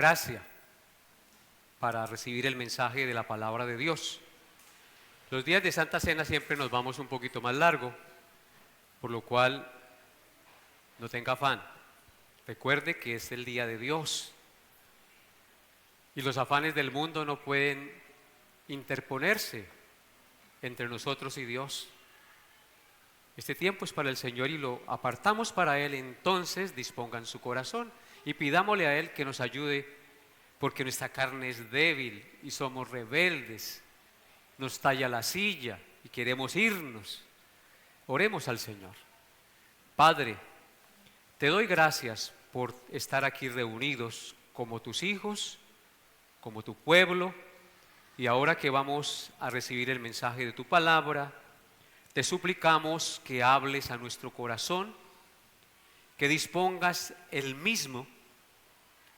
Gracia para recibir el mensaje de la palabra de Dios. Los días de Santa Cena siempre nos vamos un poquito más largo, por lo cual no tenga afán. Recuerde que es el día de Dios y los afanes del mundo no pueden interponerse entre nosotros y Dios. Este tiempo es para el Señor y lo apartamos para Él. Entonces dispongan su corazón y pidámosle a Él que nos ayude, porque nuestra carne es débil y somos rebeldes, nos talla la silla y queremos irnos. Oremos al Señor. Padre, te doy gracias por estar aquí reunidos como tus hijos, como tu pueblo, y ahora que vamos a recibir el mensaje de tu palabra, te suplicamos que hables a nuestro corazón, que dispongas el mismo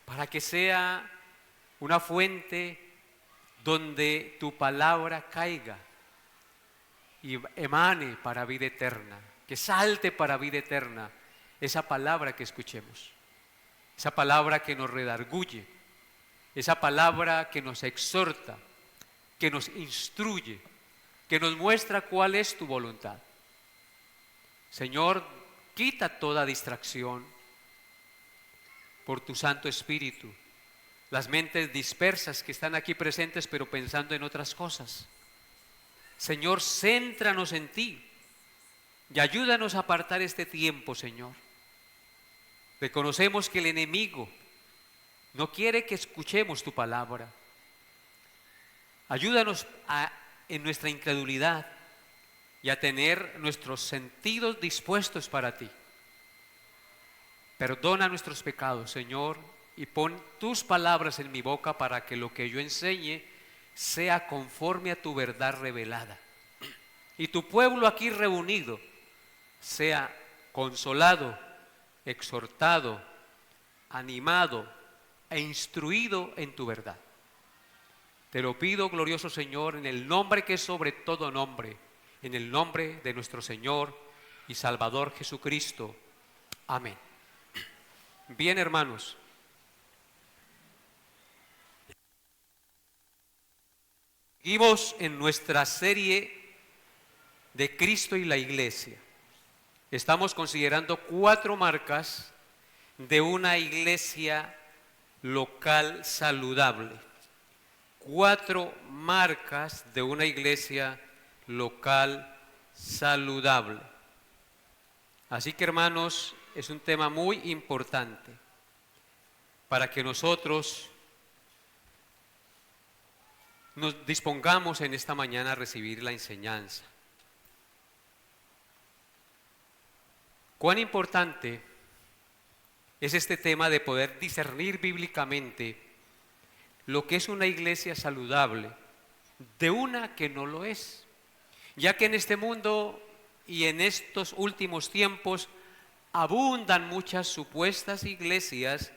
para que sea una fuente donde tu palabra caiga y emane para vida eterna, que salte para vida eterna esa palabra que escuchemos, esa palabra que nos redarguye, esa palabra que nos exhorta, que nos instruye, que nos muestra cuál es tu voluntad. Señor, quita toda distracción por tu Santo Espíritu, las mentes dispersas que están aquí presentes pero pensando en otras cosas. Señor, céntranos en ti y ayúdanos a apartar este tiempo, Señor. Reconocemos que el enemigo no quiere que escuchemos tu palabra. Ayúdanos en nuestra incredulidad y a tener nuestros sentidos dispuestos para ti. Perdona nuestros pecados, Señor, y pon tus palabras en mi boca para que lo que yo enseñe sea conforme a tu verdad revelada. Y tu pueblo aquí reunido sea consolado, exhortado, animado e instruido en tu verdad. Te lo pido, glorioso Señor, en el nombre que es sobre todo nombre, en el nombre de nuestro Señor y Salvador Jesucristo. Amén. Bien, hermanos. Seguimos en nuestra serie de Cristo y la Iglesia. Estamos considerando 4 marcas de una iglesia local saludable. 4 marcas de una iglesia local saludable. Así que, hermanos, es un tema muy importante para que nosotros nos dispongamos en esta mañana a recibir la enseñanza. Cuán importante es este tema de poder discernir bíblicamente lo que es una iglesia saludable de una que no lo es, ya que en este mundo y en estos últimos tiempos abundan muchas supuestas iglesias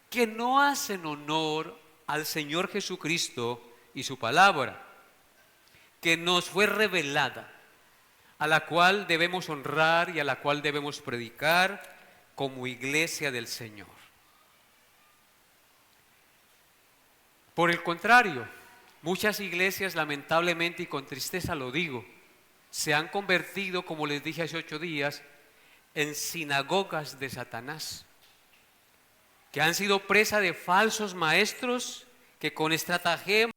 que no hacen honor al Señor Jesucristo y su palabra, que nos fue revelada, a la cual debemos honrar y a la cual debemos predicar como iglesia del Señor. Por el contrario, muchas iglesias, lamentablemente y con tristeza lo digo, se han convertido, como les dije hace 8 días, en sinagogas de Satanás, que han sido presa de falsos maestros que con estratagema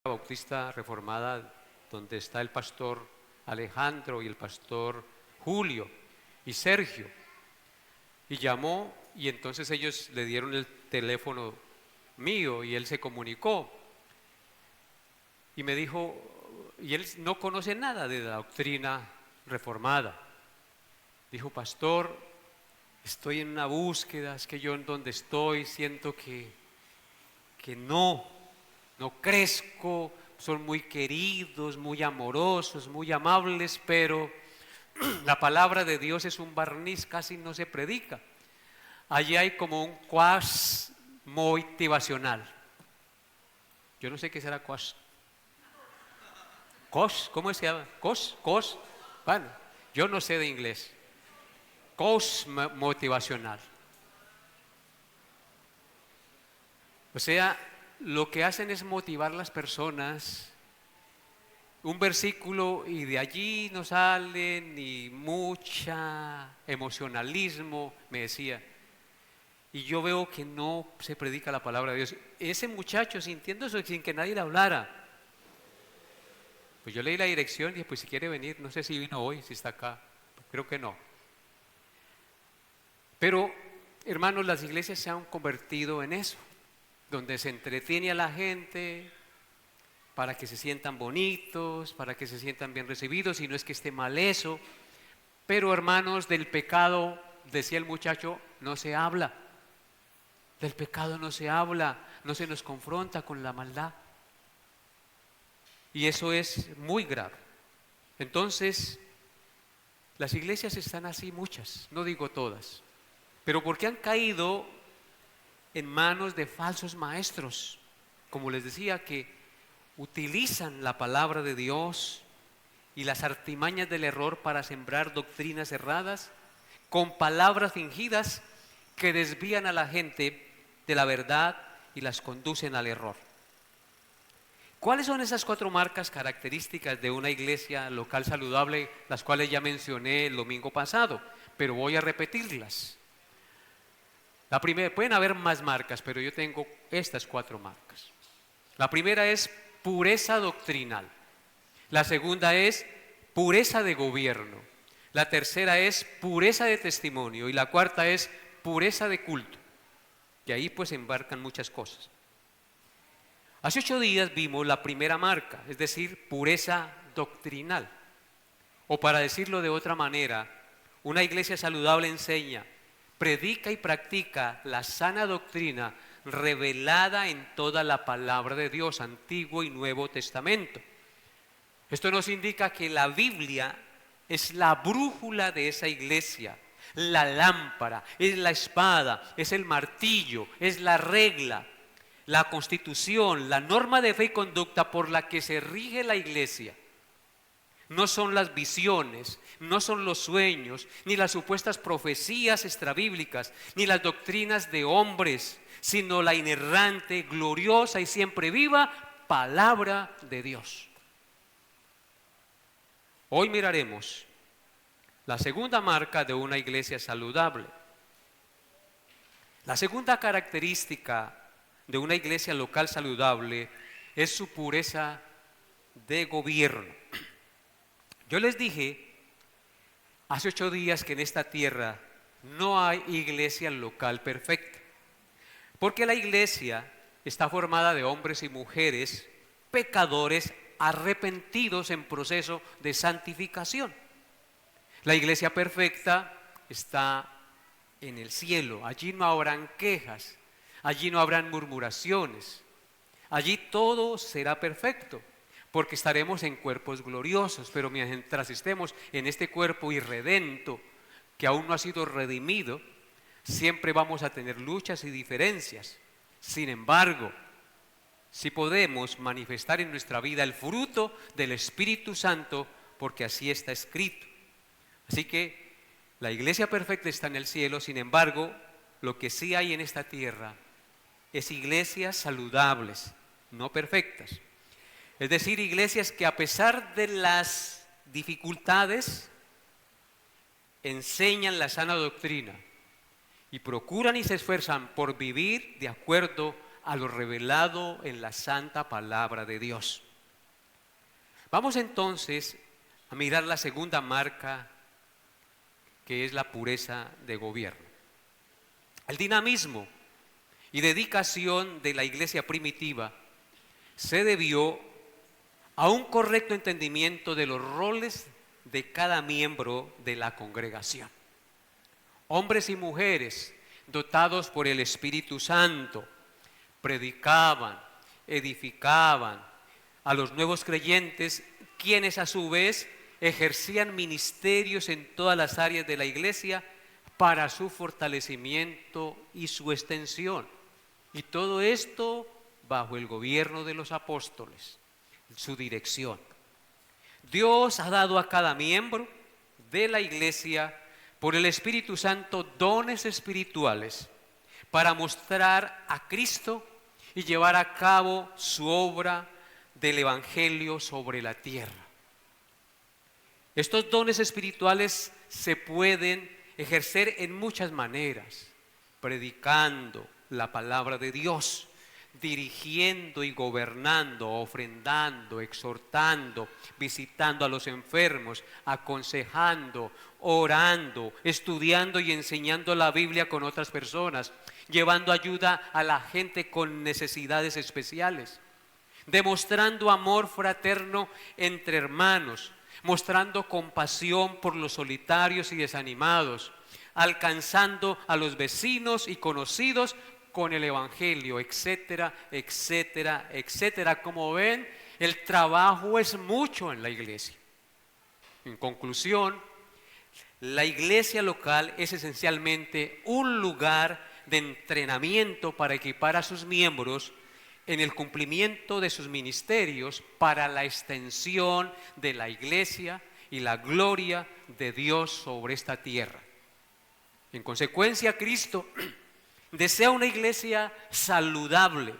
bautista reformada, donde está el pastor Alejandro y el pastor Julio y Sergio, y llamó, y entonces ellos le dieron el teléfono mío y él se comunicó y me dijo, y él no conoce nada de la doctrina reformada, dijo: pastor, estoy en una búsqueda, es que yo en donde estoy siento que no crezco, son muy queridos, muy amorosos, muy amables, pero la palabra de Dios es un barniz, casi no se predica. Allí hay como un quas motivacional. Yo no sé qué será quas. Cos, ¿cómo se llama? Cos. Bueno, yo no sé de inglés. Cos motivacional. O sea, lo que hacen es motivar a las personas. Un versículo y de allí no sale ni mucha emocionalismo, me decía. Y yo veo que no se predica la palabra de Dios. Ese muchacho sintiendo eso sin que nadie le hablara. Pues yo leí la dirección y dije, pues si quiere venir, no sé si vino hoy, si está acá, creo que no. Pero, hermanos, las iglesias se han convertido en eso, donde se entretiene a la gente para que se sientan bonitos, para que se sientan bien recibidos, y no es que esté mal eso. Pero, hermanos, del pecado, decía el muchacho, no se habla. Del pecado no se habla, no se nos confronta con la maldad. Y eso es muy grave. Entonces, las iglesias están así, muchas, no digo todas, pero porque han caído en manos de falsos maestros, como les decía, que utilizan la palabra de Dios y las artimañas del error para sembrar doctrinas erradas con palabras fingidas que desvían a la gente de la verdad y las conducen al error. ¿Cuáles son esas 4 marcas características de una iglesia local saludable, las cuales ya mencioné el domingo pasado, pero voy a repetirlas? La primera, pueden haber más marcas, pero yo tengo estas 4 marcas. La primera es pureza doctrinal. La segunda es pureza de gobierno. La tercera es pureza de testimonio. Y la cuarta es pureza de culto. Y ahí pues embarcan muchas cosas. Hace 8 días vimos la primera marca, es decir, pureza doctrinal. O para decirlo de otra manera, una iglesia saludable enseña, predica y practica la sana doctrina revelada en toda la palabra de Dios, Antiguo y Nuevo Testamento. Esto nos indica que la Biblia es la brújula de esa iglesia, la lámpara, es la espada, es el martillo, es la regla, la constitución, la norma de fe y conducta por la que se rige la iglesia. No son las visiones, no son los sueños, ni las supuestas profecías extrabíblicas, ni las doctrinas de hombres, sino la inerrante, gloriosa y siempre viva palabra de Dios. Hoy miraremos la segunda marca de una iglesia saludable. La segunda característica de una iglesia local saludable es su pureza de gobierno. Yo les dije hace 8 días que en esta tierra no hay iglesia local perfecta, porque la iglesia está formada de hombres y mujeres pecadores arrepentidos en proceso de santificación. La iglesia perfecta está en el cielo, allí no habrán quejas, allí no habrán murmuraciones, allí todo será perfecto, porque estaremos en cuerpos gloriosos, pero mientras estemos en este cuerpo irredento, que aún no ha sido redimido, siempre vamos a tener luchas y diferencias. Sin embargo, si podemos manifestar en nuestra vida el fruto del Espíritu Santo, porque así está escrito. Así que la iglesia perfecta está en el cielo, sin embargo, lo que sí hay en esta tierra es iglesias saludables, no perfectas. Es decir, iglesias que a pesar de las dificultades enseñan la sana doctrina y procuran y se esfuerzan por vivir de acuerdo a lo revelado en la santa palabra de Dios. Vamos entonces a mirar la segunda marca, que es la pureza de gobierno. El dinamismo y dedicación de la iglesia primitiva se debió a un correcto entendimiento de los roles de cada miembro de la congregación. hombres y mujeres dotados por el Espíritu Santo, predicaban, edificaban a los nuevos creyentes, quienes a su vez ejercían ministerios en todas las áreas de la iglesia para su fortalecimiento y su extensión. Y todo esto bajo el gobierno de los apóstoles, su dirección. Dios ha dado a cada miembro de la iglesia por el Espíritu Santo dones espirituales para mostrar a Cristo y llevar a cabo su obra del Evangelio sobre la tierra. Estos dones espirituales se pueden ejercer en muchas maneras: predicando la palabra de Dios, dirigiendo y gobernando, ofrendando, exhortando, visitando a los enfermos, aconsejando, orando, estudiando y enseñando la Biblia con otras personas, llevando ayuda a la gente con necesidades especiales, demostrando amor fraterno entre hermanos, mostrando compasión por los solitarios y desanimados, alcanzando a los vecinos y conocidos con el Evangelio, etcétera, etcétera, etcétera. Como ven, el trabajo es mucho en la iglesia. En conclusión, la iglesia local es esencialmente un lugar de entrenamiento para equipar a sus miembros en el cumplimiento de sus ministerios para la extensión de la iglesia y la gloria de Dios sobre esta tierra. En consecuencia, Cristo desea una iglesia saludable,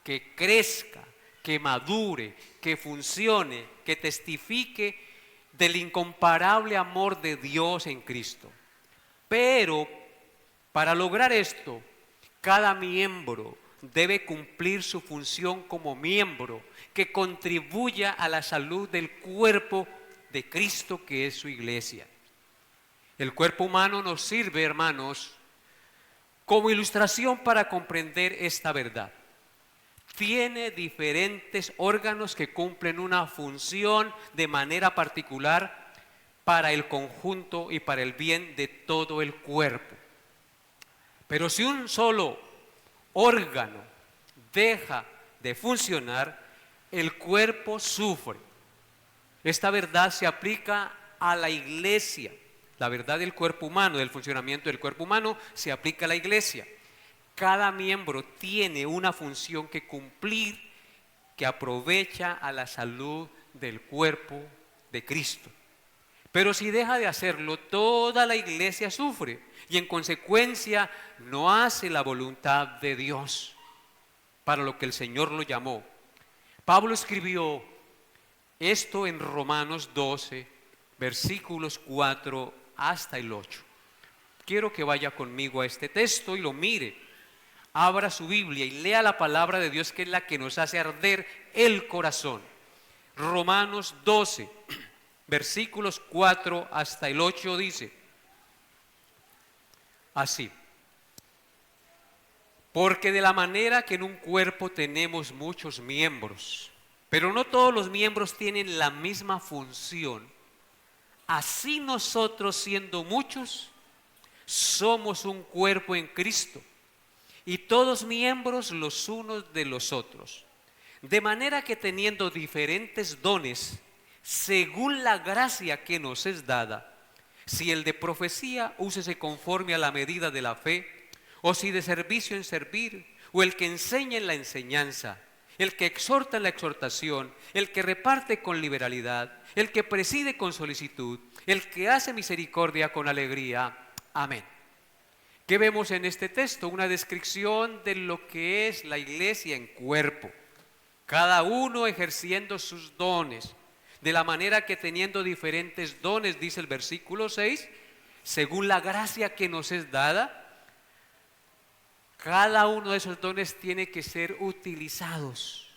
que crezca, que madure, que funcione, que testifique del incomparable amor de Dios en Cristo. Pero para lograr esto, cada miembro debe cumplir su función como miembro que contribuya a la salud del cuerpo de Cristo, que es su iglesia. El cuerpo humano nos sirve, hermanos, como ilustración para comprender esta verdad. Tiene diferentes órganos que cumplen una función de manera particular para el conjunto y para el bien de todo el cuerpo. Pero si un solo órgano deja de funcionar, el cuerpo sufre. Esta verdad se aplica a la iglesia. La verdad del cuerpo humano, del funcionamiento del cuerpo humano, se aplica a la iglesia. Cada miembro tiene una función que cumplir que aprovecha a la salud del cuerpo de Cristo. Pero si deja de hacerlo, toda la iglesia sufre y en consecuencia no hace la voluntad de Dios para lo que el Señor lo llamó. Pablo escribió esto en Romanos 12, versículos 4 hasta el 8. Quiero que vaya conmigo a este texto y lo mire. Abra su Biblia y lea la palabra de Dios, que es la que nos hace arder el corazón. Romanos 12, versículos 4 hasta el 8 dice así: porque de la manera que en un cuerpo tenemos muchos miembros, pero no todos los miembros tienen la misma función, así nosotros, siendo muchos, somos un cuerpo en Cristo, y todos miembros los unos de los otros. De manera que teniendo diferentes dones, según la gracia que nos es dada, si el de profecía, úsese conforme a la medida de la fe, o si de servicio en servir, o el que enseña en la enseñanza, el que exhorta en la exhortación, el que reparte con liberalidad, el que preside con solicitud, el que hace misericordia con alegría. Amén. ¿Qué vemos en este texto? Una descripción de lo que es la iglesia en cuerpo, cada uno ejerciendo sus dones, de la manera que teniendo diferentes dones, dice el versículo 6, según la gracia que nos es dada, cada uno de esos dones tiene que ser utilizados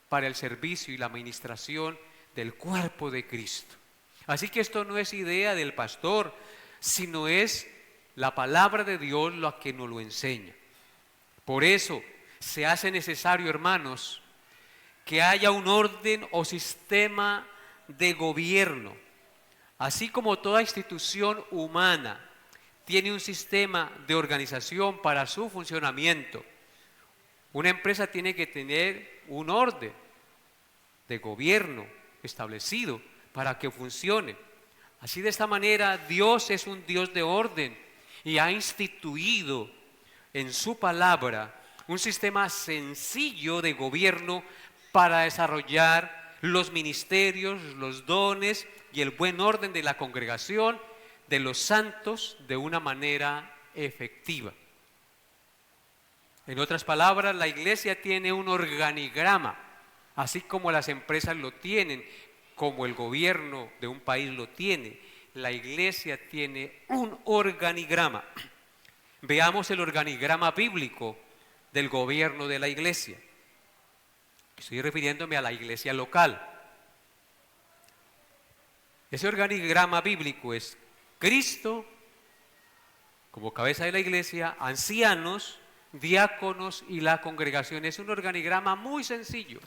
para el servicio y la administración del cuerpo de Cristo. Así que esto no es idea del pastor, sino es la palabra de Dios la que nos lo enseña. Por eso se hace necesario, hermanos, que haya un orden o sistema de gobierno, así como toda institución humana tiene un sistema de organización para su funcionamiento. Una empresa tiene que tener un orden de gobierno establecido para que funcione. Así, de esta manera, Dios es un Dios de orden y ha instituido en su palabra un sistema sencillo de gobierno para desarrollar los ministerios, los dones y el buen orden de la congregación de los santos de una manera efectiva. En otras palabras, la iglesia tiene un organigrama, así como las empresas lo tienen, como el gobierno de un país lo tiene. La iglesia tiene un organigrama. Veamos el organigrama bíblico del gobierno de la iglesia. Estoy refiriéndome a la iglesia local. Ese organigrama bíblico es Cristo como cabeza de la iglesia, ancianos, diáconos y la congregación. Es un organigrama muy sencillo.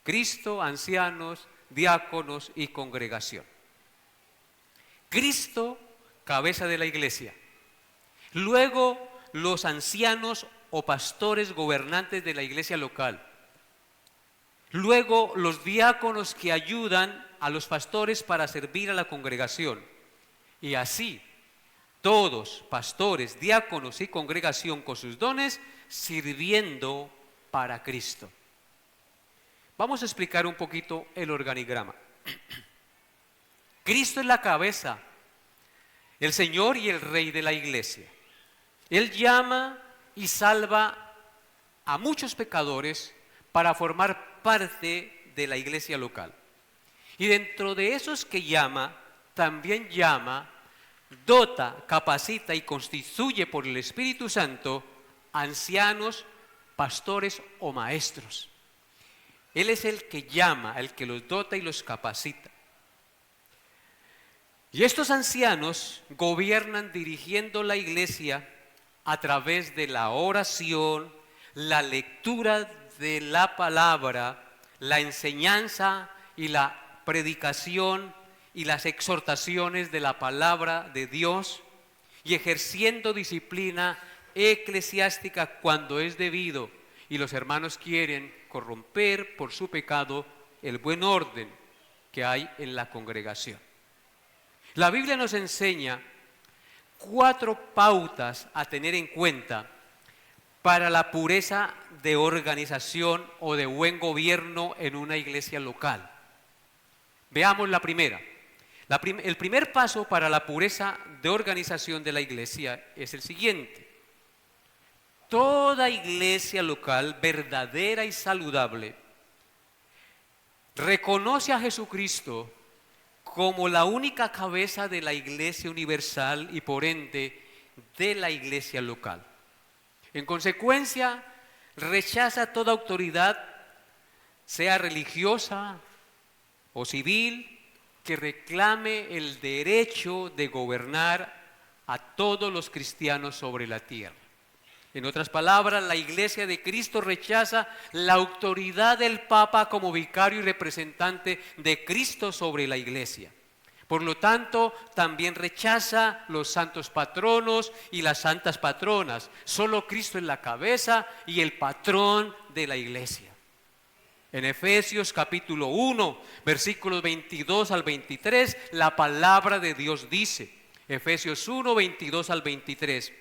Cristo, ancianos, diáconos y congregación. Cristo, cabeza de la iglesia. Luego, los ancianos o pastores gobernantes de la iglesia local. Luego, los diáconos que ayudan a los pastores para servir a la congregación. Y así, todos, pastores, diáconos y congregación con sus dones, sirviendo para Cristo. Vamos a explicar un poquito el organigrama. Cristo es la cabeza, el Señor y el Rey de la iglesia. Él llama y salva a muchos pecadores para formar parte de la iglesia local. Y dentro de esos que llama, también llama, dota, capacita y constituye por el Espíritu Santo ancianos, pastores o maestros. Él es el que llama, el que los dota y los capacita. Y estos ancianos gobiernan dirigiendo la iglesia a través de la oración, la lectura de la palabra, la enseñanza y la predicación y las exhortaciones de la palabra de Dios, y ejerciendo disciplina eclesiástica cuando es debido y los hermanos quieren corromper por su pecado el buen orden que hay en la congregación. La Biblia nos enseña 4 pautas a tener en cuenta para la pureza de organización o de buen gobierno en una iglesia local. Veamos la primera. El primer paso para la pureza de organización de la iglesia es el siguiente. Toda iglesia local verdadera y saludable reconoce a Jesucristo como la única cabeza de la iglesia universal y por ende de la iglesia local. En consecuencia, rechaza toda autoridad, sea religiosa o civil, que reclame el derecho de gobernar a todos los cristianos sobre la tierra. En otras palabras, la iglesia de Cristo rechaza la autoridad del Papa como vicario y representante de Cristo sobre la iglesia. Por lo tanto, también rechaza los santos patronos y las santas patronas. Solo Cristo es la cabeza y el patrón de la iglesia. En Efesios capítulo 1, versículos 22 al 23, la palabra de Dios dice, Efesios 1, 22 al 23,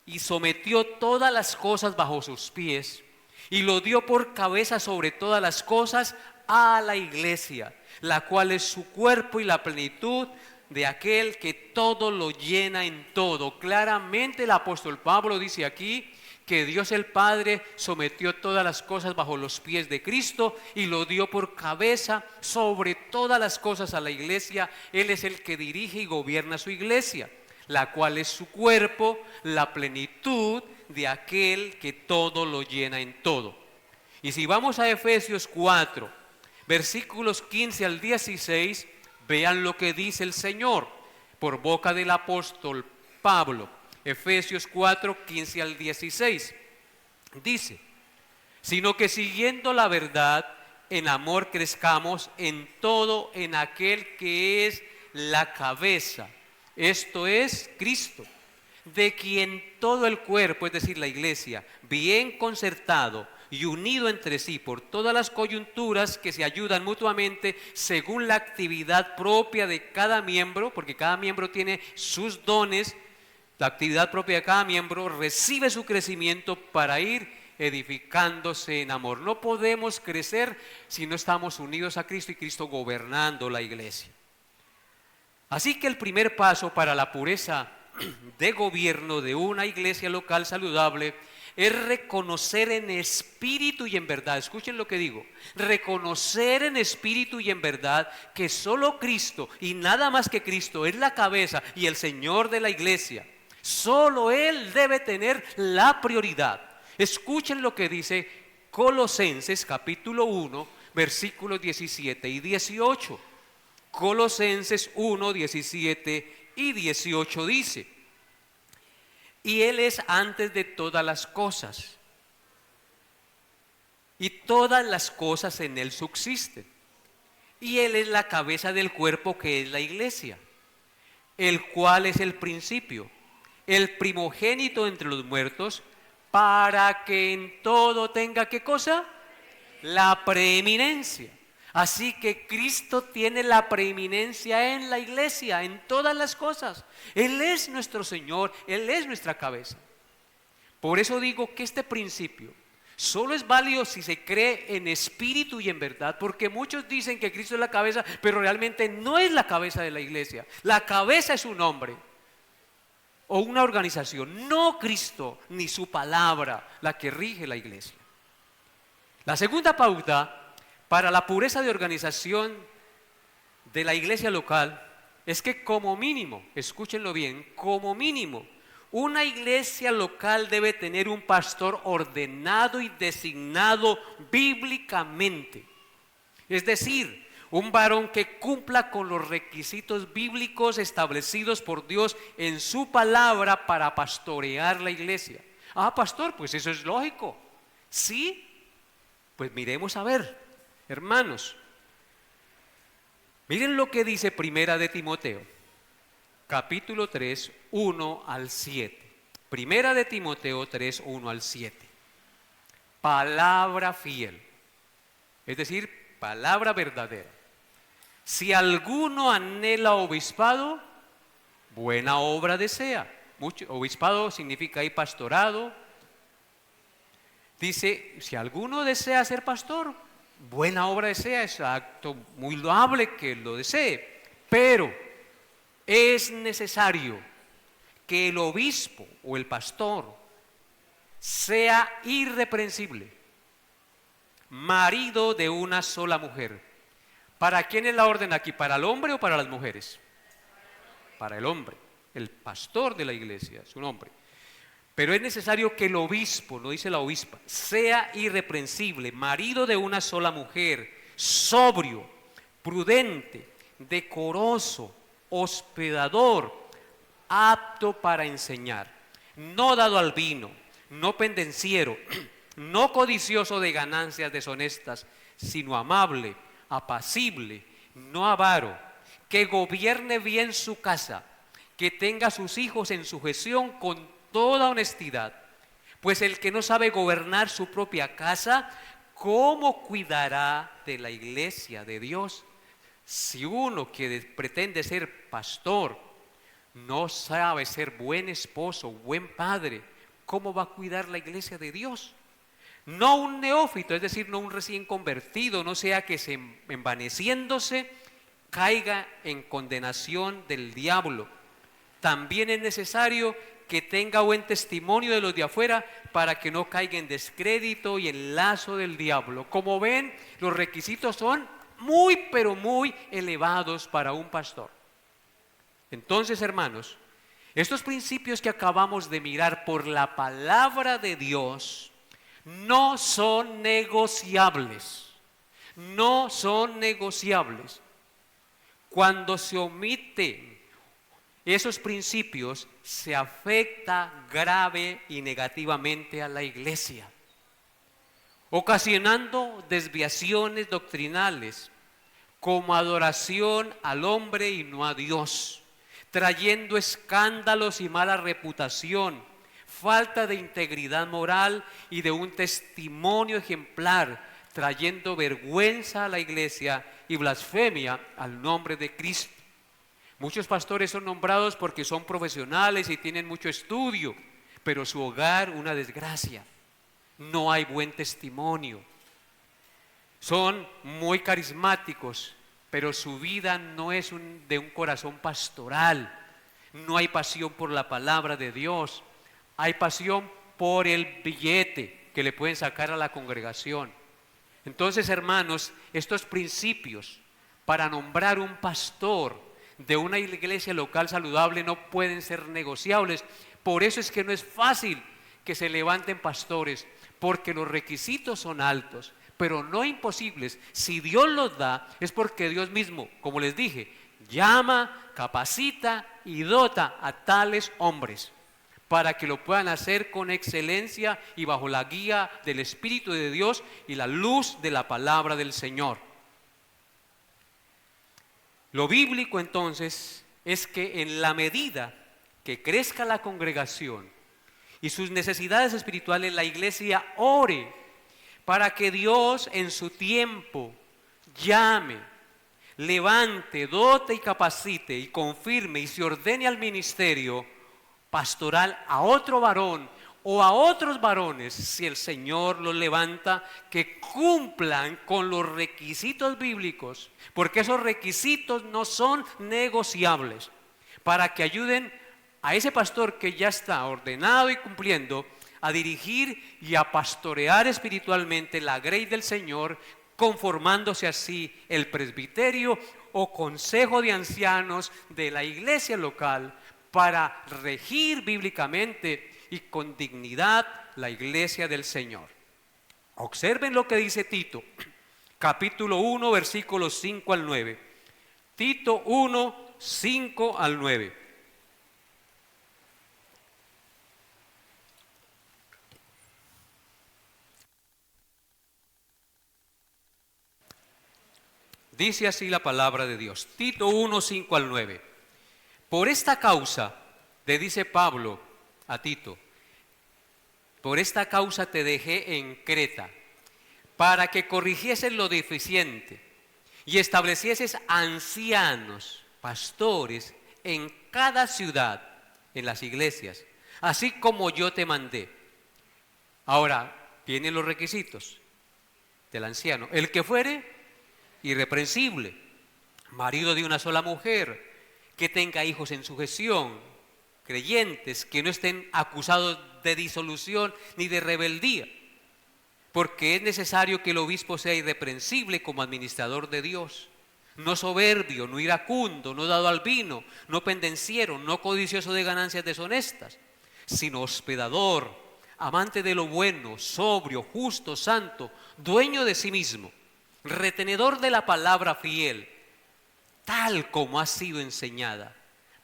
y sometió todas las cosas bajo sus pies, y lo dio por cabeza sobre todas las cosas a la iglesia, la cual es su cuerpo y la plenitud de aquel que todo lo llena en todo. Claramente el apóstol Pablo dice aquí que Dios el Padre sometió todas las cosas bajo los pies de Cristo y lo dio por cabeza sobre todas las cosas a la iglesia. Él es el que dirige y gobierna su iglesia, la cual es su cuerpo, la plenitud de aquel que todo lo llena en todo. Y si vamos a Efesios 4, versículos 15 al 16, vean lo que dice el Señor por boca del apóstol Pablo. Efesios 4, 15 al 16, dice, sino que siguiendo la verdad, en amor crezcamos en todo en aquel que es la cabeza, esto es Cristo, de quien todo el cuerpo, es decir, la iglesia, bien concertado y unido entre sí por todas las coyunturas que se ayudan mutuamente según la actividad propia de cada miembro, porque cada miembro tiene sus dones, la actividad propia de cada miembro recibe su crecimiento para ir edificándose en amor. No podemos crecer si no estamos unidos a Cristo y Cristo gobernando la iglesia. Así que el primer paso para la pureza de gobierno de una iglesia local saludable es reconocer en espíritu y en verdad, escuchen lo que digo, reconocer en espíritu y en verdad que solo Cristo y nada más que Cristo es la cabeza y el Señor de la iglesia. Solo Él debe tener la prioridad. Escuchen lo que dice Colosenses capítulo 1, versículos 17 y 18. Colosenses 1, 17 y 18 dice: y Él es antes de todas las cosas, y todas las cosas en Él subsisten, y Él es la cabeza del cuerpo que es la iglesia, el cual es el principio, el primogénito entre los muertos, para que en todo tenga, ¿qué cosa? La preeminencia. Así que Cristo tiene la preeminencia en la iglesia, en todas las cosas. Él es nuestro Señor, Él es nuestra cabeza. Por eso digo que este principio solo es válido si se cree en espíritu y en verdad, porque muchos dicen que Cristo es la cabeza, pero realmente no es la cabeza de la iglesia. La cabeza es un hombre o una organización, no Cristo ni su palabra la que rige la iglesia. La segunda pauta para la pureza de organización de la iglesia local es que como mínimo, escúchenlo bien, como mínimo, una iglesia local debe tener un pastor ordenado y designado bíblicamente. Es decir, un varón que cumpla con los requisitos bíblicos establecidos por Dios en su palabra para pastorear la iglesia. Ah, pastor, pues eso es lógico. ¿Sí? Pues miremos a ver, hermanos. Miren lo que dice Primera de Timoteo, capítulo 3, 1 al 7. Primera de Timoteo 3, 1 al 7. Palabra fiel, es decir, palabra verdadera. Si alguno anhela obispado, buena obra desea. Obispado significa ahí pastorado. Dice, si alguno desea ser pastor, buena obra desea, es acto muy loable que lo desee. Pero es necesario que el obispo o el pastor sea irreprensible, marido de una sola mujer. ¿Para quién es la orden aquí? ¿Para el hombre o para las mujeres? Para el hombre. El pastor de la iglesia es un hombre. Pero es necesario que el obispo, no dice la obispa, sea irreprensible, marido de una sola mujer, sobrio, prudente, decoroso, hospedador, apto para enseñar, no dado al vino, no pendenciero, no codicioso de ganancias deshonestas, sino amable, apacible, no avaro, que gobierne bien su casa, que tenga a sus hijos en sujeción con toda honestidad. Pues el que no sabe gobernar su propia casa, ¿cómo cuidará de la iglesia de Dios? Si uno que pretende ser pastor no sabe ser buen esposo, buen padre, ¿cómo va a cuidar la iglesia de Dios? No un neófito, es decir, no un recién convertido, no sea que se envaneciéndose caiga en condenación del diablo. También es necesario que tenga buen testimonio de los de afuera para que no caiga en descrédito y en lazo del diablo. Como ven, los requisitos son muy, pero muy elevados para un pastor. Entonces, hermanos, estos principios que acabamos de mirar por la palabra de Dios no son negociables. No son negociables. Cuando se omiten esos principios, se afecta grave y negativamente a la iglesia, ocasionando desviaciones doctrinales como adoración al hombre y no a Dios, trayendo escándalos y mala reputación, falta de integridad moral y de un testimonio ejemplar, trayendo vergüenza a la iglesia y blasfemia al nombre de Cristo. Muchos pastores son nombrados porque son profesionales y tienen mucho estudio, pero su hogar una desgracia. No hay buen testimonio. Son muy carismáticos, pero su vida no es de un corazón pastoral. No hay pasión por la palabra de Dios. Hay pasión por el billete que le pueden sacar a la congregación. Entonces, hermanos, estos principios para nombrar un pastor de una iglesia local saludable no pueden ser negociables. Por eso es que no es fácil que se levanten pastores, porque los requisitos son altos, pero no imposibles. Si Dios los da, es porque Dios mismo, como les dije, llama, capacita y dota a tales hombres para que lo puedan hacer con excelencia y bajo la guía del Espíritu de Dios y la luz de la palabra del Señor. Lo bíblico entonces es que en la medida que crezca la congregación y sus necesidades espirituales, la iglesia ore para que Dios en su tiempo llame, levante, dote y capacite y confirme y se ordene al ministerio pastoral a otro varón o a otros varones, si el Señor los levanta, que cumplan con los requisitos bíblicos, porque esos requisitos no son negociables, para que ayuden a ese pastor que ya está ordenado y cumpliendo a dirigir y a pastorear espiritualmente la grey del Señor, conformándose así el presbiterio o consejo de ancianos de la iglesia local para regir bíblicamente y con dignidad la iglesia del Señor. Observen lo que dice Tito, capítulo 1, versículos 5 al 9. Tito 1, 5 al 9. Dice así la palabra de Dios, Tito 1, 5 al 9. Por esta causa, le dice Pablo a Tito, por esta causa te dejé en Creta, para que corrigieses lo deficiente y establecieses ancianos, pastores, en cada ciudad, en las iglesias, así como yo te mandé. Ahora, vienen los requisitos del anciano. El que fuere irreprensible, marido de una sola mujer, que tenga hijos en sujeción, creyentes, que no estén acusados de disolución ni de rebeldía, porque es necesario que el obispo sea irreprensible como administrador de Dios, no soberbio, no iracundo, no dado al vino, no pendenciero, no codicioso de ganancias deshonestas, sino hospedador, amante de lo bueno, sobrio, justo, santo, dueño de sí mismo, retenedor de la palabra fiel, tal como ha sido enseñada,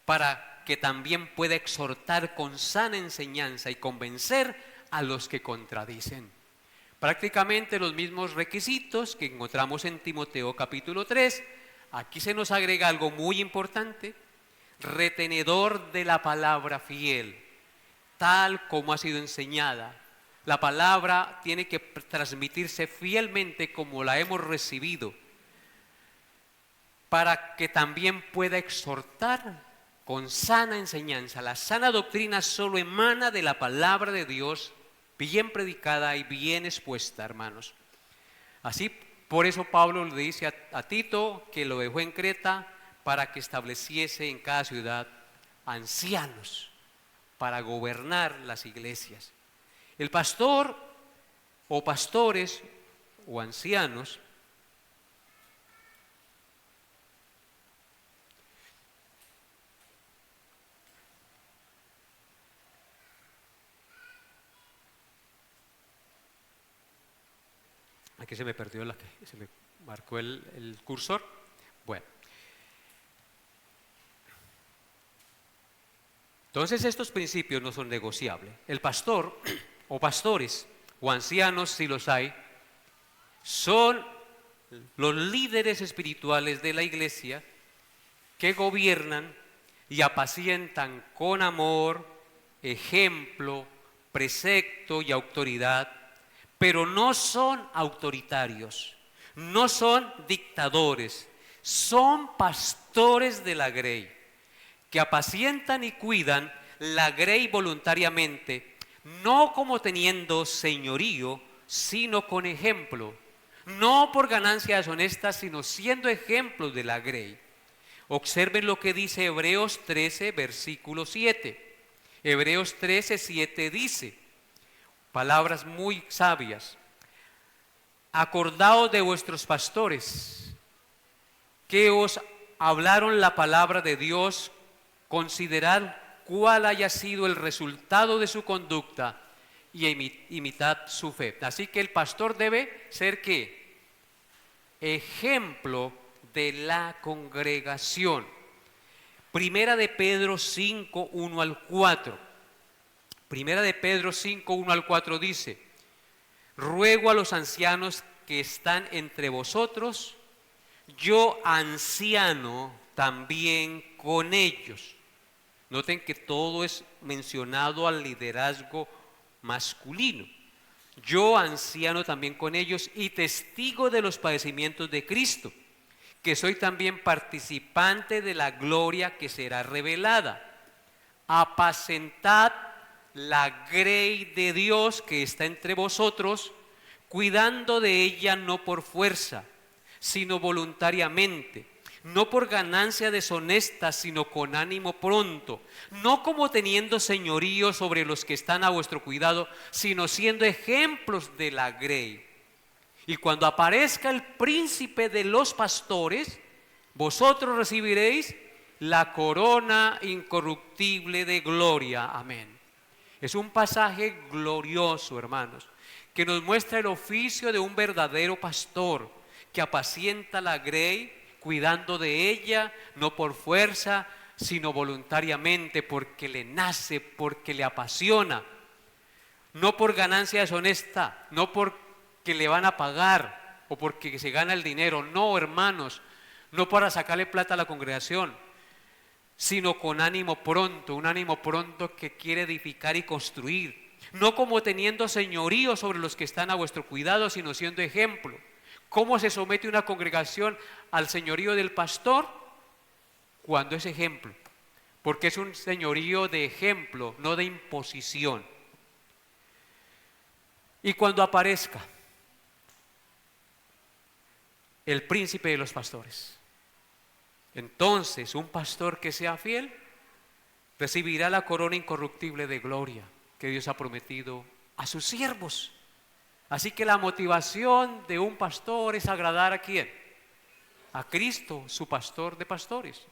para que también pueda exhortar con sana enseñanza y convencer a los que contradicen. Prácticamente los mismos requisitos que encontramos en Timoteo capítulo 3, aquí se nos agrega algo muy importante, retenedor de la palabra fiel, tal como ha sido enseñada. La palabra tiene que transmitirse fielmente como la hemos recibido, para que también pueda exhortar con sana enseñanza. La sana doctrina solo emana de la palabra de Dios, bien predicada y bien expuesta, hermanos. Así, por eso Pablo le dice a Tito que lo dejó en Creta para que estableciese en cada ciudad ancianos para gobernar las iglesias. El pastor o pastores o ancianos aquí se me perdió se me marcó el cursor. Bueno, entonces estos principios no son negociables. El pastor o pastores o ancianos, si los hay, son los líderes espirituales de la iglesia que gobiernan y apacientan con amor, ejemplo, precepto y autoridad, pero no son autoritarios, no son dictadores, son pastores de la grey, que apacientan y cuidan la grey voluntariamente, no como teniendo señorío, sino con ejemplo, no por ganancia deshonesta, sino siendo ejemplos de la grey. Observen lo que dice Hebreos 13, versículo 7. Hebreos 13, 7 dice, palabras muy sabias: acordaos de vuestros pastores, que os hablaron la palabra de Dios, considerad cuál haya sido el resultado de su conducta y imitad su fe. Así que el pastor debe ser ¿qué? Ejemplo de la congregación. Primera de Pedro 5, 1 al 4. Primera de Pedro 5, 1 al 4 dice: ruego a los ancianos que están entre vosotros, yo anciano también con ellos. Noten que todo es mencionado al liderazgo masculino. Yo anciano también con ellos y testigo de los padecimientos de Cristo, que soy también participante de la gloria que será revelada. Apacentad la grey de Dios que está entre vosotros, cuidando de ella no por fuerza, sino voluntariamente, no por ganancia deshonesta, sino con ánimo pronto, no como teniendo señorío sobre los que están a vuestro cuidado, sino siendo ejemplos de la grey. Y cuando aparezca el príncipe de los pastores, vosotros recibiréis la corona incorruptible de gloria. Amén. Es un pasaje glorioso, hermanos, que nos muestra el oficio de un verdadero pastor que apacienta la grey, cuidando de ella, no por fuerza, sino voluntariamente, porque le nace, porque le apasiona, no por ganancia deshonesta, no porque le van a pagar o porque se gana el dinero, no, hermanos, no para sacarle plata a la congregación, sino con ánimo pronto, un ánimo pronto que quiere edificar y construir, no como teniendo señorío sobre los que están a vuestro cuidado, sino siendo ejemplo. ¿Cómo se somete una congregación al señorío del pastor? Cuando es ejemplo, porque es un señorío de ejemplo, no de imposición. Y cuando aparezca el príncipe de los pastores, entonces un pastor que sea fiel recibirá la corona incorruptible de gloria que Dios ha prometido a sus siervos. Así que la motivación de un pastor es agradar ¿a quién? A Cristo, su pastor de pastores.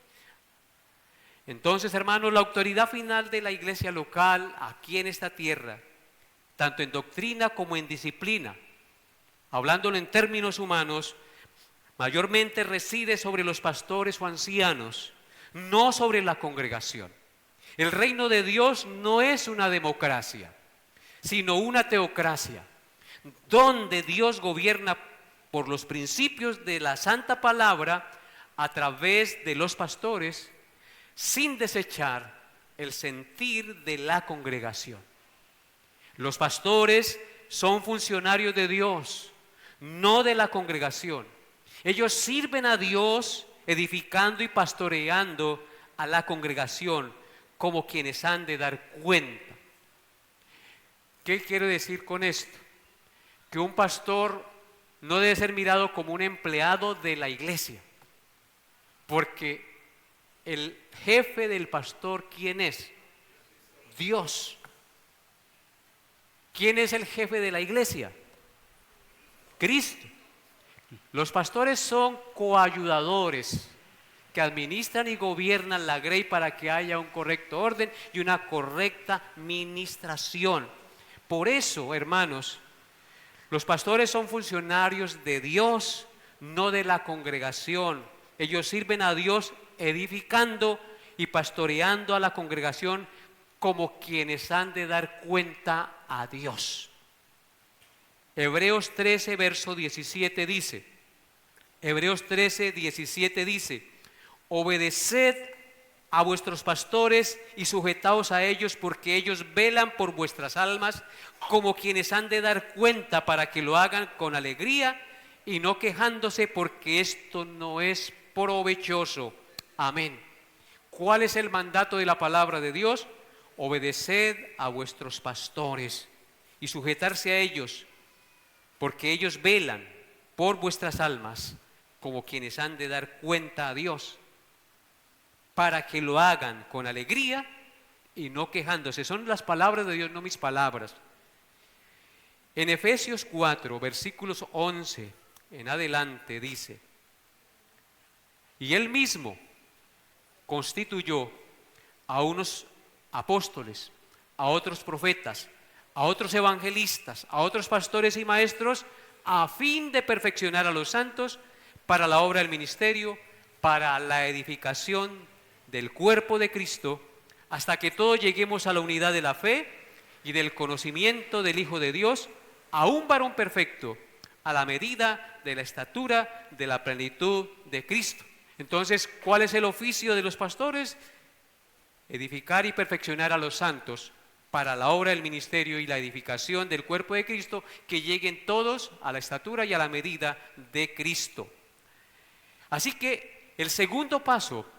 Entonces, hermanos, la autoridad final de la iglesia local aquí en esta tierra, tanto en doctrina como en disciplina, hablándolo en términos humanos, mayormente reside sobre los pastores o ancianos, no sobre la congregación. El reino de Dios no es una democracia, sino una teocracia, donde Dios gobierna por los principios de la santa palabra a través de los pastores, sin desechar el sentir de la congregación. Los pastores son funcionarios de Dios, no de la congregación. Ellos sirven a Dios edificando y pastoreando a la congregación como quienes han de dar cuenta. ¿Qué quiero decir con esto? Que un pastor no debe ser mirado como un empleado de la iglesia, porque el jefe del pastor, ¿quién es? Dios. ¿Quién es el jefe de la iglesia? Cristo. Los pastores son coayudadores que administran y gobiernan la grey para que haya un correcto orden y una correcta ministración. Por eso, hermanos, los pastores son funcionarios de Dios, no de la congregación. Ellos sirven a Dios edificando y pastoreando a la congregación como quienes han de dar cuenta a Dios. Hebreos 13, verso 17 dice, Hebreos 13, 17 dice, obedeced a vuestros pastores y sujetaos a ellos, porque ellos velan por vuestras almas como quienes han de dar cuenta, para que lo hagan con alegría y no quejándose, porque esto no es provechoso. Amén. ¿Cuál es el mandato de la palabra de Dios? Obedeced a vuestros pastores y sujetarse a ellos, porque ellos velan por vuestras almas como quienes han de dar cuenta a Dios, para que lo hagan con alegría y no quejándose. Son las palabras de Dios, no mis palabras. En Efesios 4, versículos 11 en adelante dice: y Él mismo constituyó a unos apóstoles, a otros profetas, a otros evangelistas, a otros pastores y maestros, a fin de perfeccionar a los santos para la obra del ministerio, para la edificación del cuerpo de Cristo, hasta que todos lleguemos a la unidad de la fe y del conocimiento del Hijo de Dios, a un varón perfecto, a la medida de la estatura de la plenitud de Cristo. Entonces, ¿cuál es el oficio de los pastores? Edificar y perfeccionar a los santos para la obra del ministerio y la edificación del cuerpo de Cristo, que lleguen todos a la estatura y a la medida de Cristo. Así que el segundo paso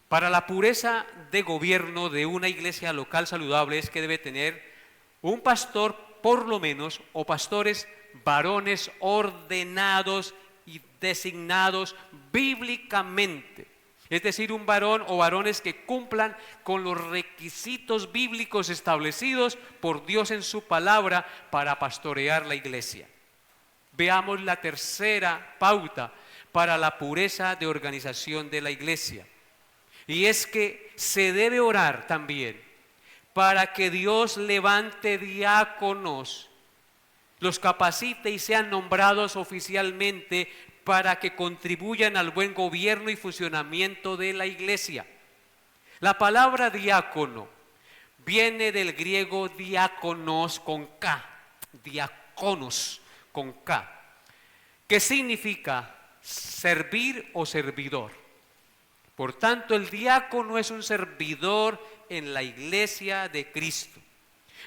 para la pureza de gobierno de una iglesia local saludable es que debe tener un pastor, por lo menos, o pastores varones ordenados y designados bíblicamente. Es decir, un varón o varones que cumplan con los requisitos bíblicos establecidos por Dios en su palabra para pastorear la iglesia. Veamos la tercera pauta para la pureza de organización de la iglesia. Y es que se debe orar también para que Dios levante diáconos, los capacite y sean nombrados oficialmente para que contribuyan al buen gobierno y funcionamiento de la iglesia. La palabra diácono viene del griego diáconos con K, diáconos con K, que significa servir o servidor. Por tanto, el diácono es un servidor en la iglesia de Cristo.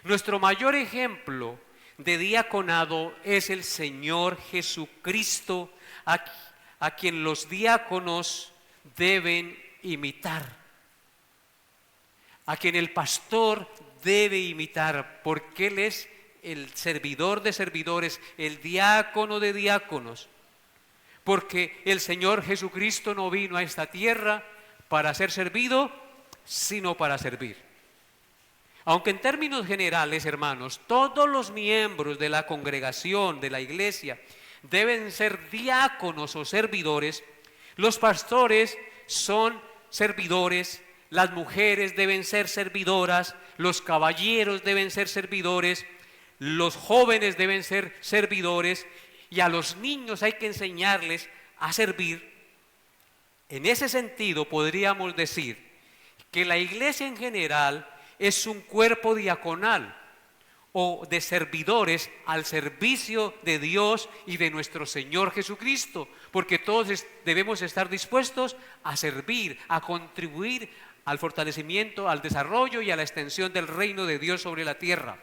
Nuestro mayor ejemplo de diaconado es el Señor Jesucristo, a quien los diáconos deben imitar, a quien el pastor debe imitar, porque Él es el servidor de servidores, el diácono de diáconos, porque el Señor Jesucristo no vino a esta tierra para ser servido, sino para servir. Aunque en términos generales, hermanos, todos los miembros de la congregación, de la iglesia, deben ser diáconos o servidores, los pastores son servidores, las mujeres deben ser servidoras, los caballeros deben ser servidores, los jóvenes deben ser servidores, y a los niños hay que enseñarles a servir. En ese sentido, podríamos decir que la iglesia en general es un cuerpo diaconal o de servidores al servicio de Dios y de nuestro Señor Jesucristo, porque todos debemos estar dispuestos a servir, a contribuir al fortalecimiento, al desarrollo y a la extensión del reino de Dios sobre la tierra.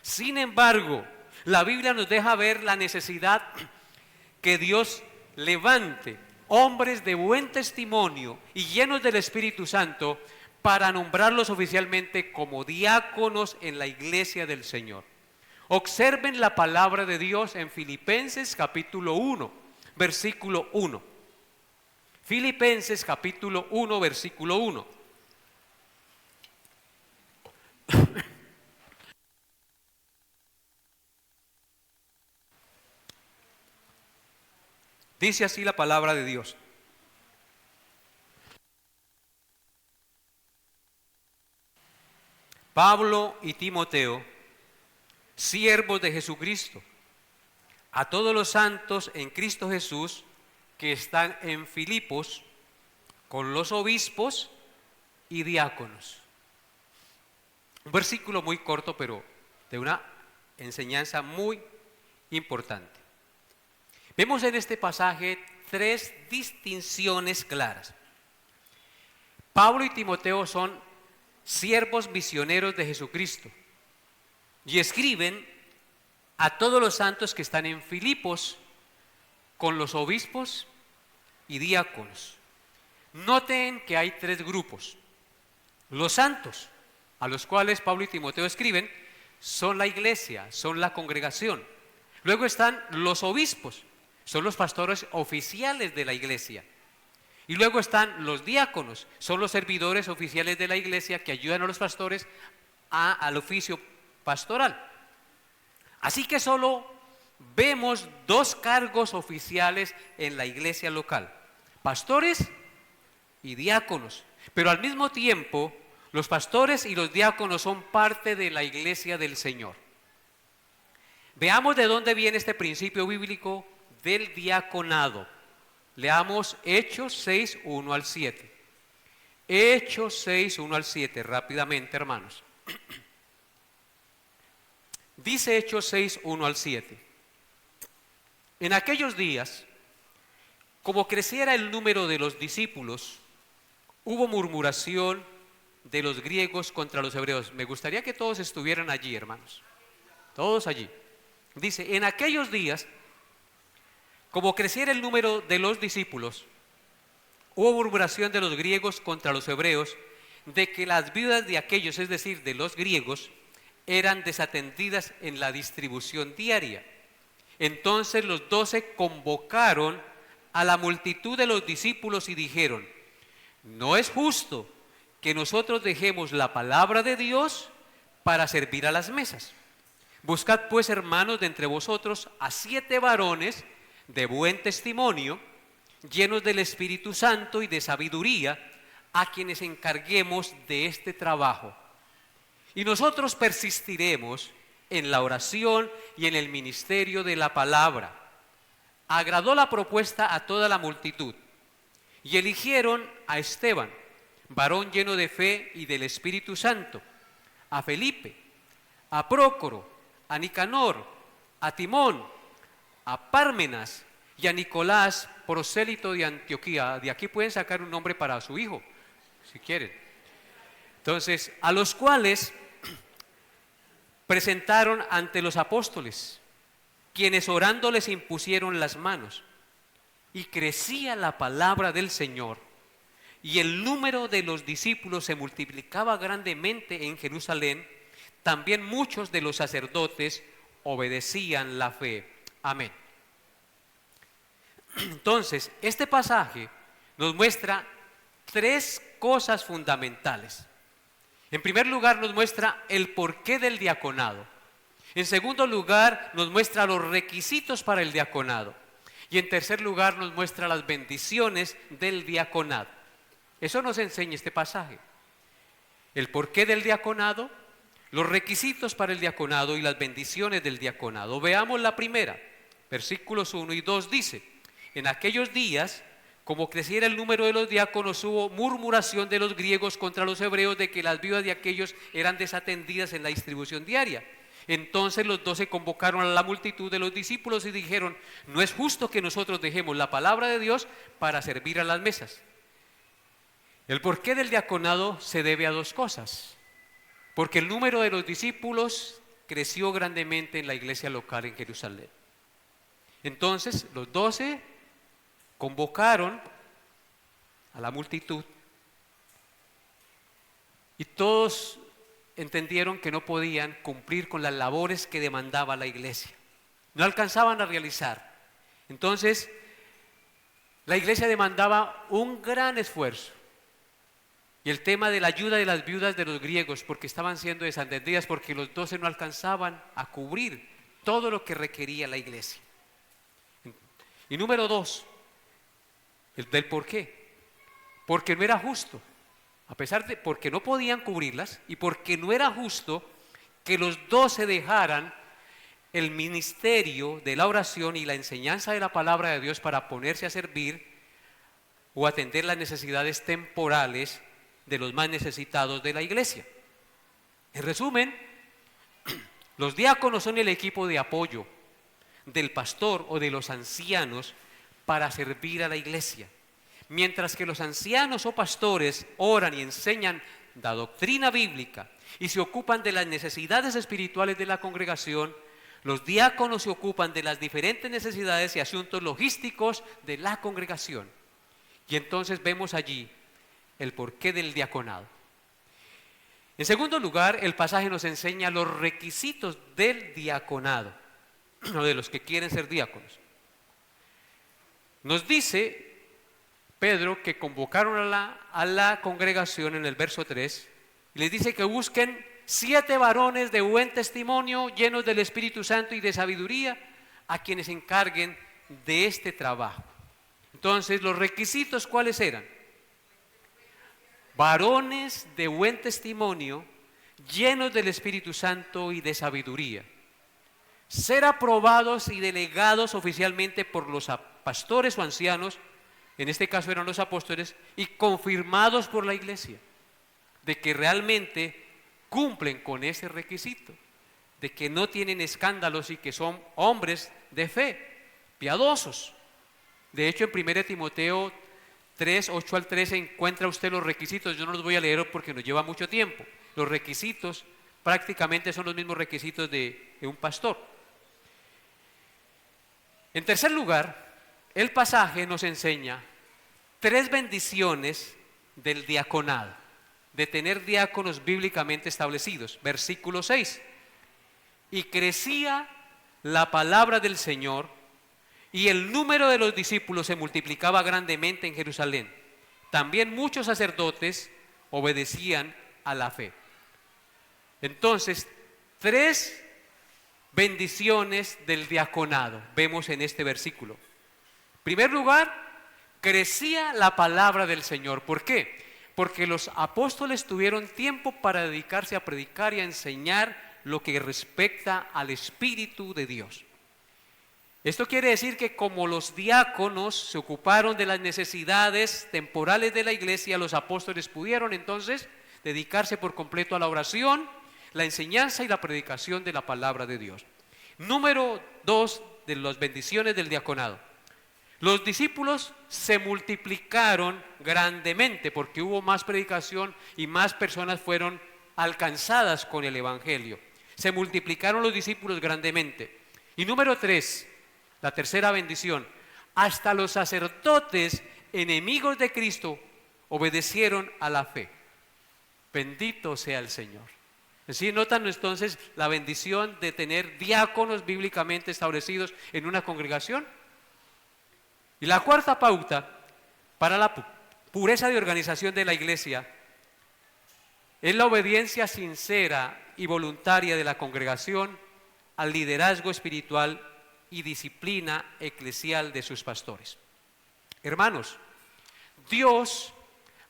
Sin embargo, la Biblia nos deja ver la necesidad que Dios levante hombres de buen testimonio y llenos del Espíritu Santo para nombrarlos oficialmente como diáconos en la iglesia del Señor. Observen la palabra de Dios en Filipenses capítulo 1, versículo 1. Filipenses capítulo 1, versículo 1. Dice así la palabra de Dios: Pablo y Timoteo, siervos de Jesucristo, a todos los santos en Cristo Jesús que están en Filipos, con los obispos y diáconos. Un versículo muy corto, pero de una enseñanza muy importante. Vemos en este pasaje tres distinciones claras. Pablo y Timoteo son siervos misioneros de Jesucristo y escriben a todos los santos que están en Filipos con los obispos y diáconos. Noten que hay tres grupos. Los santos, a los cuales Pablo y Timoteo escriben, son la iglesia, son la congregación. Luego están los obispos, son los pastores oficiales de la iglesia. Y luego están los diáconos, son los servidores oficiales de la iglesia que ayudan a los pastores al oficio pastoral. Así que solo vemos dos cargos oficiales en la iglesia local: pastores y diáconos. Pero al mismo tiempo, los pastores y los diáconos son parte de la iglesia del Señor. Veamos de dónde viene este principio bíblico del diaconado. Leamos Hechos 6, 1 al 7. Hechos 6, 1 al 7, rápidamente, hermanos. Dice Hechos 6, 1 al 7. En aquellos días, como creciera el número de los discípulos, hubo murmuración de los griegos contra los hebreos. Me gustaría que todos estuvieran allí, hermanos. Todos allí. Dice, en aquellos días, como creciera el número de los discípulos, hubo murmuración de los griegos contra los hebreos, de que las viudas de aquellos, es decir, de los griegos, eran desatendidas en la distribución diaria. Entonces los 12 convocaron a la multitud de los discípulos y dijeron: no es justo que nosotros dejemos la palabra de Dios para servir a las mesas. Buscad pues, hermanos, de entre vosotros a 7 varones de buen testimonio, llenos del Espíritu Santo y de sabiduría, a quienes encarguemos de este trabajo. Y nosotros persistiremos en la oración y en el ministerio de la palabra. Agradó la propuesta a toda la multitud, y eligieron a Esteban, varón lleno de fe y del Espíritu Santo, a Felipe, a Prócoro, a Nicanor, a Timón, a Pármenas y a Nicolás, prosélito de Antioquía. De aquí pueden sacar un nombre para su hijo, si quieren. Entonces, a los cuales presentaron ante los apóstoles, quienes orando les impusieron las manos. Y crecía la palabra del Señor, y el número de los discípulos se multiplicaba grandemente en Jerusalén. También muchos de los sacerdotes obedecían la fe. Amén. Entonces, este pasaje nos muestra tres cosas fundamentales. En primer lugar, nos muestra el porqué del diaconado. En segundo lugar, nos muestra los requisitos para el diaconado. Y en tercer lugar, nos muestra las bendiciones del diaconado. Eso nos enseña este pasaje. El porqué del diaconado, los requisitos para el diaconado y las bendiciones del diaconado. Veamos la primera. Versículos 1 y 2 dice: en aquellos días, como creciera el número de los diáconos, hubo murmuración de los griegos contra los hebreos de que las viudas de aquellos eran desatendidas en la distribución diaria. Entonces los 12 convocaron a la multitud de los discípulos y dijeron: no es justo que nosotros dejemos la palabra de Dios para servir a las mesas. El porqué del diaconado se debe a dos cosas: porque el número de los discípulos creció grandemente en la iglesia local en Jerusalén. Entonces los 12 convocaron a la multitud y todos entendieron que no podían cumplir con las labores que demandaba la iglesia. No alcanzaban a realizar. Entonces, la iglesia demandaba un gran esfuerzo. Y el tema de la ayuda de las viudas de los griegos, porque estaban siendo desatendidas, porque los 12 no alcanzaban a cubrir todo lo que requería la iglesia. Y número 2, el del por qué. Porque no era justo. A pesar de, porque no podían cubrirlas y porque no era justo que los 12 dejaran el ministerio de la oración y la enseñanza de la palabra de Dios para ponerse a servir o atender las necesidades temporales de los más necesitados de la iglesia. En resumen, los diáconos son el equipo de apoyo del pastor o de los ancianos para servir a la iglesia. mientras que los ancianos o pastores oran y enseñan la doctrina bíblica y se ocupan de las necesidades espirituales de la congregación, los diáconos se ocupan de las diferentes necesidades y asuntos logísticos de la congregación. Y entonces vemos allí el porqué del diaconado. En segundo lugar, el pasaje nos enseña los requisitos del diaconado, o de los que quieren ser diáconos. Nos dice Pedro que convocaron a la congregación en el verso 3 y les dice que busquen 7 varones de buen testimonio, llenos del Espíritu Santo y de sabiduría, a quienes se encarguen de este trabajo. Entonces, los requisitos, ¿cuáles eran? Varones de buen testimonio, llenos del Espíritu Santo y de sabiduría. Ser aprobados y delegados oficialmente por los pastores o ancianos, en este caso eran los apóstoles, y confirmados por la iglesia, de que realmente cumplen con ese requisito, de que no tienen escándalos y que son hombres de fe, piadosos. De hecho, en 1 Timoteo 3, 8 al 13 encuentra usted los requisitos. Yo no los voy a leer porque nos lleva mucho tiempo. Los requisitos prácticamente son los mismos requisitos de un pastor. En tercer lugar, el pasaje nos enseña 3 bendiciones del diaconado, de tener diáconos bíblicamente establecidos. Versículo 6. Y crecía la palabra del Señor, y el número de los discípulos se multiplicaba grandemente en Jerusalén. También muchos sacerdotes obedecían a la fe. Entonces, 3 bendiciones del diaconado vemos en este versículo. En primer lugar, crecía la palabra del Señor. ¿Por qué? Porque los apóstoles tuvieron tiempo para dedicarse a predicar y a enseñar lo que respecta al Espíritu de Dios. Esto quiere decir que como los diáconos se ocuparon de las necesidades temporales de la iglesia, los apóstoles pudieron entonces dedicarse por completo a la oración, la enseñanza y la predicación de la palabra de Dios. Número 2 de las bendiciones del diaconado. Los discípulos se multiplicaron grandemente porque hubo más predicación y más personas fueron alcanzadas con el evangelio. Se multiplicaron los discípulos grandemente. Y número 3, la tercera bendición, hasta los sacerdotes enemigos de Cristo obedecieron a la fe. Bendito sea el Señor. ¿Sí notan entonces la bendición de tener diáconos bíblicamente establecidos en una congregación? Y la cuarta pauta para la pureza de organización de la iglesia es la obediencia sincera y voluntaria de la congregación al liderazgo espiritual y disciplina eclesial de sus pastores. Hermanos, Dios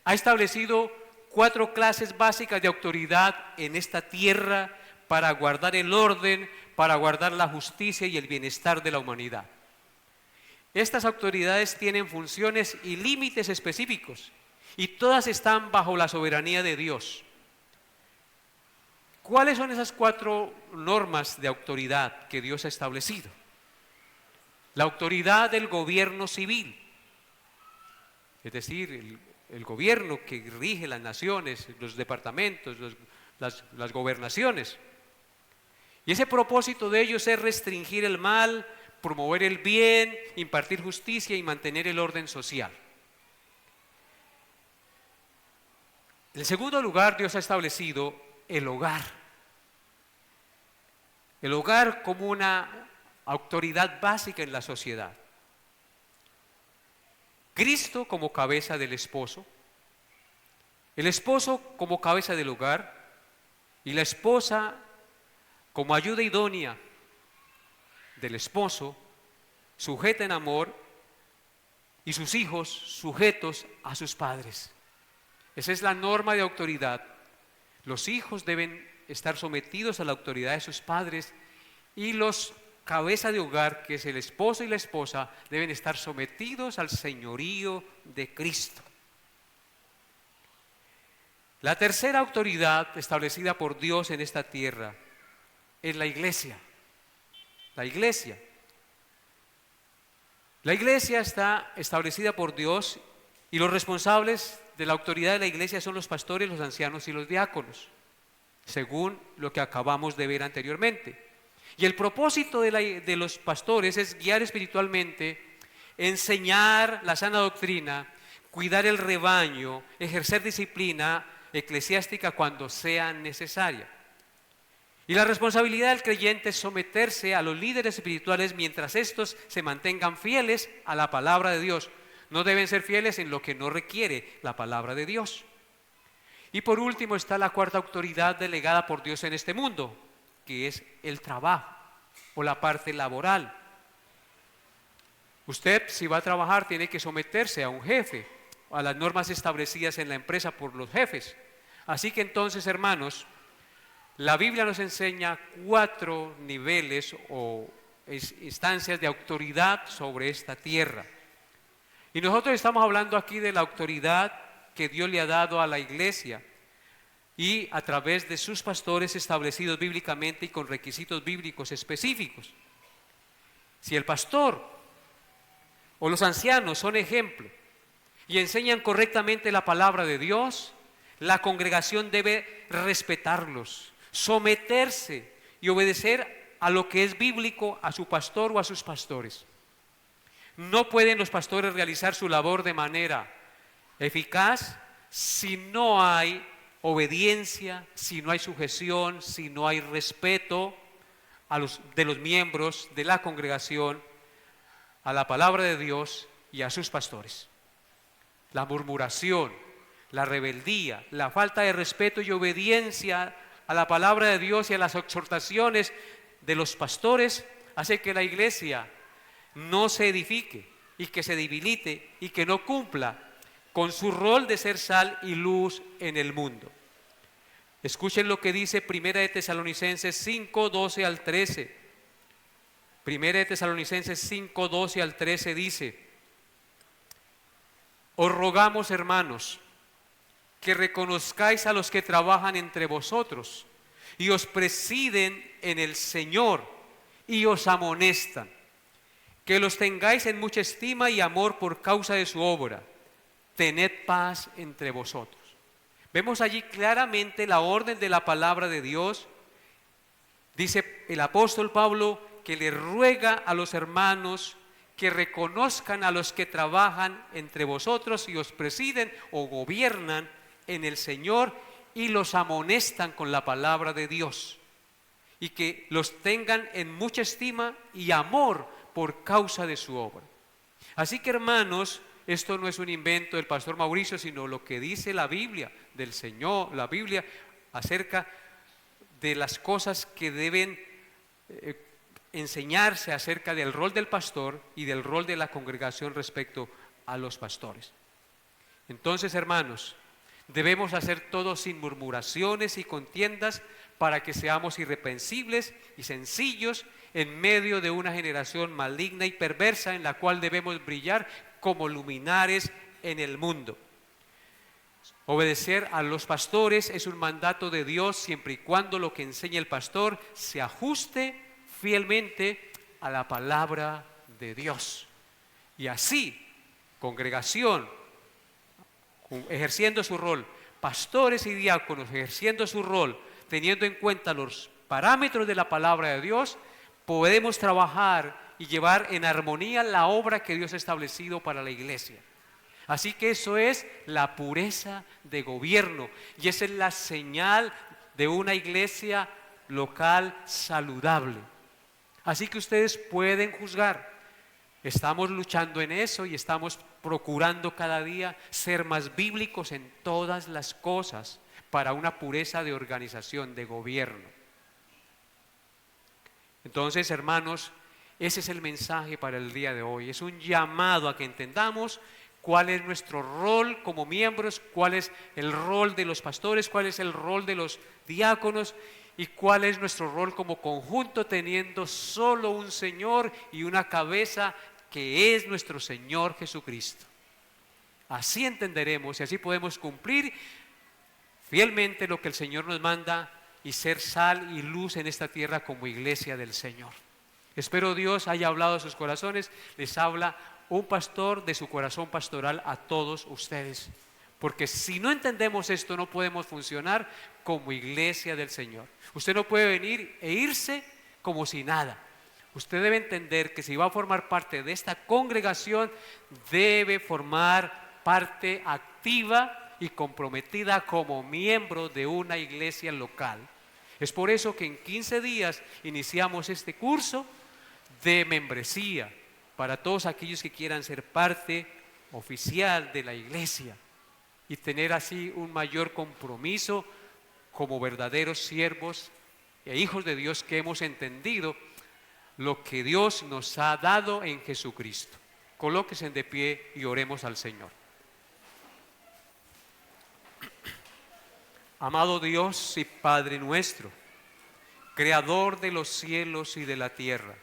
ha establecido 4 clases básicas de autoridad en esta tierra para guardar el orden, para guardar la justicia y el bienestar de la humanidad. Estas autoridades tienen funciones y límites específicos y todas están bajo la soberanía de Dios. ¿Cuáles son esas 4 normas de autoridad que Dios ha establecido? La autoridad del gobierno civil, es decir, el gobierno que rige las naciones, los departamentos, las gobernaciones. Y ese propósito de ellos es restringir el mal, promover el bien, impartir justicia y mantener el orden social. En segundo lugar, Dios ha establecido el hogar. El hogar como una autoridad básica en la sociedad. Cristo como cabeza del esposo, el esposo como cabeza del hogar y la esposa como ayuda idónea del esposo, sujeta en amor, y sus hijos sujetos a sus padres. Esa es la norma de autoridad. Los hijos deben estar sometidos a la autoridad de sus padres y los cabeza de hogar, que es el esposo y la esposa, deben estar sometidos al señorío de Cristo. La tercera autoridad establecida por Dios en esta tierra es la iglesia. La iglesia. La iglesia está establecida por Dios Y los responsables de la autoridad de la iglesia son los pastores, los ancianos y los diáconos, según lo que acabamos de ver anteriormente. Y el propósito de los pastores es guiar espiritualmente, enseñar la sana doctrina, cuidar el rebaño, ejercer disciplina eclesiástica cuando sea necesaria. Y la responsabilidad del creyente es someterse a los líderes espirituales mientras estos se mantengan fieles a la palabra de Dios. No deben ser fieles en lo que no requiere la palabra de Dios. Y por último está la cuarta autoridad delegada por Dios en este mundo, que es el trabajo o la parte laboral. Usted, si va a trabajar, tiene que someterse a un jefe, a las normas establecidas en la empresa por los jefes. Así que entonces, hermanos, la Biblia nos enseña 4 niveles o instancias de autoridad sobre esta tierra. Y nosotros estamos hablando aquí de la autoridad que Dios le ha dado a la iglesia y a través de sus pastores establecidos bíblicamente y con requisitos bíblicos específicos. Si el pastor o los ancianos son ejemplo y enseñan correctamente la palabra de Dios, la congregación debe respetarlos, someterse y obedecer a lo que es bíblico a su pastor o a sus pastores. No pueden los pastores realizar su labor de manera eficaz si no hay obediencia, si no hay sujeción, si no hay respeto de los miembros de la congregación a la palabra de Dios y a sus pastores. La murmuración, la rebeldía, la falta de respeto y obediencia a la palabra de Dios y a las exhortaciones de los pastores hace que la iglesia no se edifique y que se debilite y que no cumpla con su rol de ser sal y luz en el mundo. Escuchen lo que dice Primera de Tesalonicenses 5, 12 al 13. Primera de Tesalonicenses 5, 12 al 13 dice: os rogamos, hermanos, que reconozcáis a los que trabajan entre vosotros y os presiden en el Señor y os amonestan, que los tengáis en mucha estima y amor por causa de su obra. Tened paz entre vosotros. Vemos allí claramente la orden de la palabra de Dios. Dice el apóstol Pablo que le ruega a los hermanos que reconozcan a los que trabajan entre vosotros y os presiden o gobiernan en el Señor y los amonestan con la palabra de Dios, y que los tengan en mucha estima y amor por causa de su obra. Así que, hermanos, esto no es un invento del pastor Mauricio, sino lo que dice la Biblia del Señor, la Biblia acerca de las cosas que deben enseñarse acerca del rol del pastor y del rol de la congregación respecto a los pastores. Entonces, hermanos, debemos hacer todo sin murmuraciones y contiendas para que seamos irreprensibles y sencillos en medio de una generación maligna y perversa en la cual debemos brillar como luminares en el mundo. Obedecer a los pastores es un mandato de Dios siempre y cuando lo que enseña el pastor se ajuste fielmente a la palabra de Dios. Y así, congregación ejerciendo su rol, pastores y diáconos ejerciendo su rol, teniendo en cuenta los parámetros de la palabra de Dios, podemos trabajar y llevar en armonía la obra que Dios ha establecido para la iglesia. Así que eso es la pureza de gobierno y esa es la señal de una iglesia local saludable. Así que ustedes pueden juzgar. Estamos luchando en eso y estamos procurando cada día ser más bíblicos en todas las cosas para una pureza de organización, de gobierno. Entonces, hermanos, ese es el mensaje para el día de hoy. Es un llamado a que entendamos cuál es nuestro rol como miembros, cuál es el rol de los pastores, cuál es el rol de los diáconos y cuál es nuestro rol como conjunto, teniendo solo un Señor y una cabeza que es nuestro Señor Jesucristo. Así entenderemos y así podemos cumplir fielmente lo que el Señor nos manda y ser sal y luz en esta tierra como iglesia del Señor. Espero Dios haya hablado a sus corazones, les habla un pastor de su corazón pastoral a todos ustedes. Porque si no entendemos esto, no podemos funcionar como iglesia del Señor. Usted no puede venir e irse como si nada. Usted debe entender que si va a formar parte de esta congregación, debe formar parte activa y comprometida como miembro de una iglesia local. Es por eso que en 15 días iniciamos este curso de membresía para todos aquellos que quieran ser parte oficial de la iglesia y tener así un mayor compromiso como verdaderos siervos e hijos de Dios que hemos entendido lo que Dios nos ha dado en Jesucristo. Colóquense de pie y oremos al Señor. Amado Dios y Padre nuestro, Creador de los cielos y de la tierra,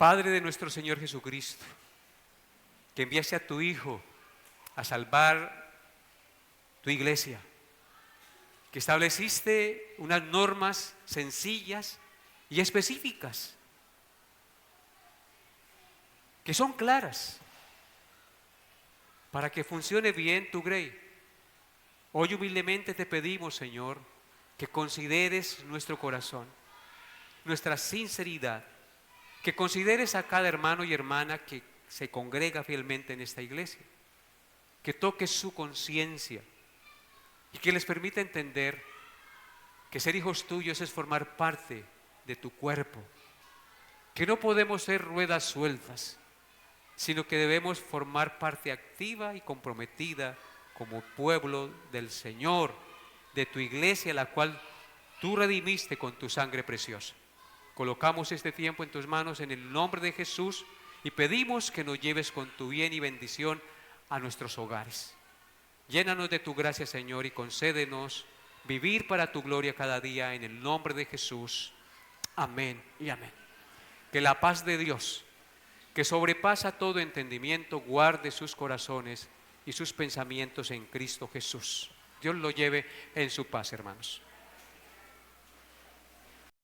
Padre de nuestro Señor Jesucristo, que enviaste a tu Hijo a salvar tu iglesia, que estableciste unas normas sencillas y específicas, que son claras, para que funcione bien tu grey. Hoy humildemente te pedimos, Señor, que consideres nuestro corazón, nuestra sinceridad, que consideres a cada hermano y hermana que se congrega fielmente en esta iglesia, que toques su conciencia y que les permita entender que ser hijos tuyos es formar parte de tu cuerpo, que no podemos ser ruedas sueltas, sino que debemos formar parte activa y comprometida como pueblo del Señor, de tu iglesia, la cual tú redimiste con tu sangre preciosa. Colocamos este tiempo en tus manos en el nombre de Jesús y pedimos que nos lleves con tu bien y bendición a nuestros hogares. Llénanos de tu gracia, Señor, y concédenos vivir para tu gloria cada día en el nombre de Jesús. Amén y amén. Que la paz de Dios, que sobrepasa todo entendimiento, guarde sus corazones y sus pensamientos en Cristo Jesús. Dios lo lleve en su paz, hermanos.